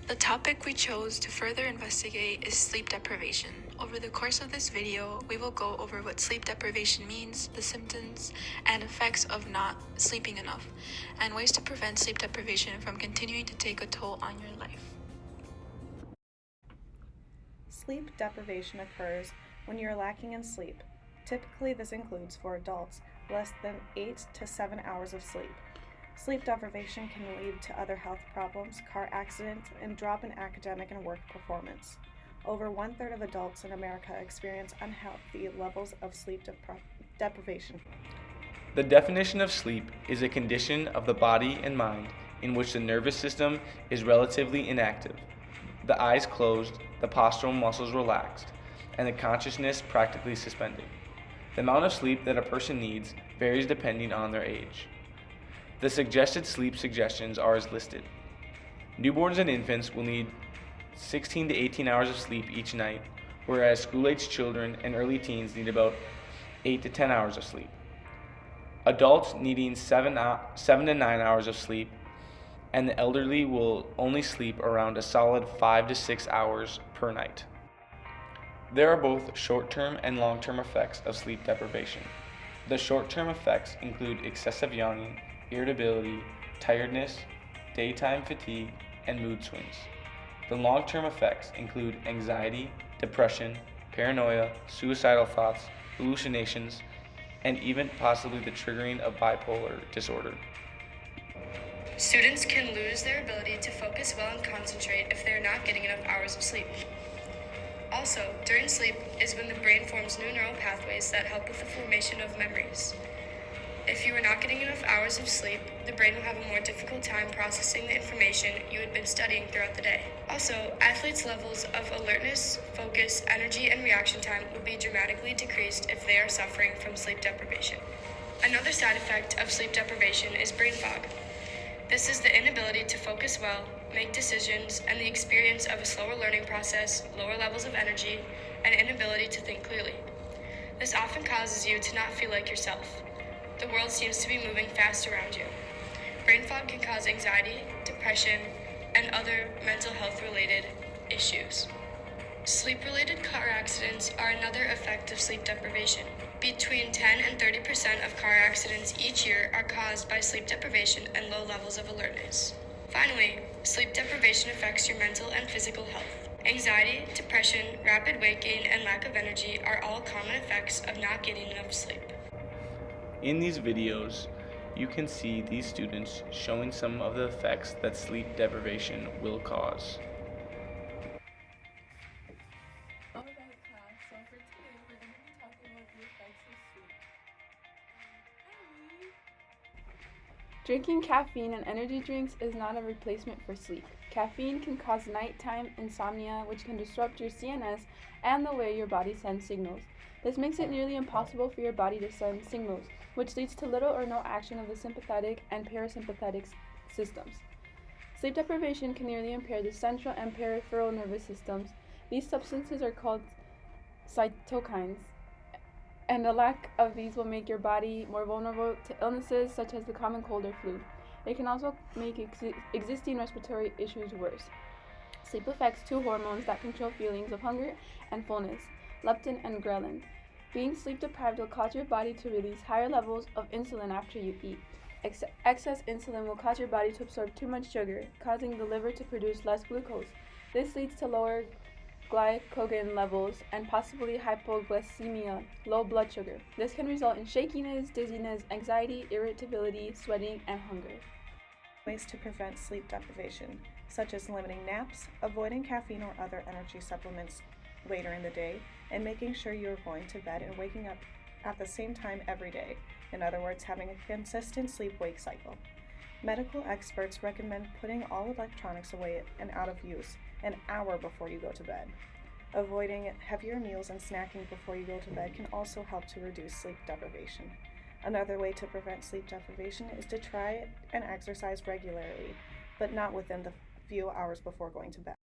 The topic we chose to further investigate is sleep deprivation. Over the course of this video, we will go over what sleep deprivation means, the symptoms and effects of not sleeping enough, and ways to prevent sleep deprivation from continuing to take a toll on your life. Sleep deprivation occurs when you are lacking in sleep. Typically, this includes, for adults, less than 8 to 7 hours of sleep. Sleep deprivation can lead to other health problems, car accidents, and drop in academic and work performance. Over 1/3 of adults in America experience unhealthy levels of sleep deprivation. The definition of sleep is a condition of the body and mind in which the nervous system is relatively inactive, the eyes closed, the postural muscles relaxed, and the consciousness practically suspended. The amount of sleep that a person needs varies depending on their age. The suggested sleep suggestions are as listed. Newborns and infants will need 16 to 18 hours of sleep each night, whereas school-aged children and early teens need about 8 to 10 hours of sleep. Adults needing 7 to 9 hours of sleep, and the elderly will only sleep around a solid 5 to 6 hours per night. There are both short-term and long-term effects of sleep deprivation. The short-term effects include excessive yawning, irritability, tiredness, daytime fatigue, and mood swings. The long-term effects include anxiety, depression, paranoia, suicidal thoughts, hallucinations, and even possibly the triggering of bipolar disorder. Students can lose their ability to focus well and concentrate if they are not getting enough hours of sleep. Also, during sleep is when the brain forms new neural pathways that help with the formation of memories. If you are not getting enough hours of sleep, the brain will have a more difficult time processing the information you had been studying throughout the day. Also, athletes' levels of alertness, focus, energy, and reaction time will be dramatically decreased if they are suffering from sleep deprivation. Another side effect of sleep deprivation is brain fog. This is the inability to focus well, make decisions, and the experience of a slower learning process, lower levels of energy, and inability to think clearly. This often causes you to not feel like yourself. The world seems to be moving fast around you. Brain fog can cause anxiety, depression, and other mental health-related issues. Sleep-related car accidents are another effect of sleep deprivation. Between 10 and 30% of car accidents each year are caused by sleep deprivation and low levels of alertness. Finally, sleep deprivation affects your mental and physical health. Anxiety, depression, rapid weight gain, and lack of energy are all common effects of not getting enough sleep. In these videos, you can see these students showing some of the effects that sleep deprivation will cause. Alright class, so for today we're going to be talking about the effects of sleep. Drinking caffeine and energy drinks is not a replacement for sleep. Caffeine can cause nighttime insomnia, which can disrupt your CNS and the way your body sends signals. This makes it nearly impossible for your body to send signals, which leads to little or no action of the sympathetic and parasympathetic systems. Sleep deprivation can nearly impair the central and peripheral nervous systems. These substances are called cytokines, and the lack of these will make your body more vulnerable to illnesses such as the common cold or flu. It can also make existing respiratory issues worse. Sleep affects two hormones that control feelings of hunger and fullness, leptin and ghrelin. Being sleep deprived will cause your body to release higher levels of insulin after you eat. Excess insulin will cause your body to absorb too much sugar, causing the liver to produce less glucose. This leads to lower glycogen levels and possibly hypoglycemia, low blood sugar. This can result in shakiness, dizziness, anxiety, irritability, sweating, and hunger. Ways to prevent sleep deprivation, such as limiting naps, avoiding caffeine or other energy supplements later in the day, and making sure you are going to bed and waking up at the same time every day. In other words, having a consistent sleep-wake cycle. Medical experts recommend putting all electronics away and out of use an hour before you go to bed. Avoiding heavier meals and snacking before you go to bed can also help to reduce sleep deprivation. Another way to prevent sleep deprivation is to try and exercise regularly, but not within the few hours before going to bed.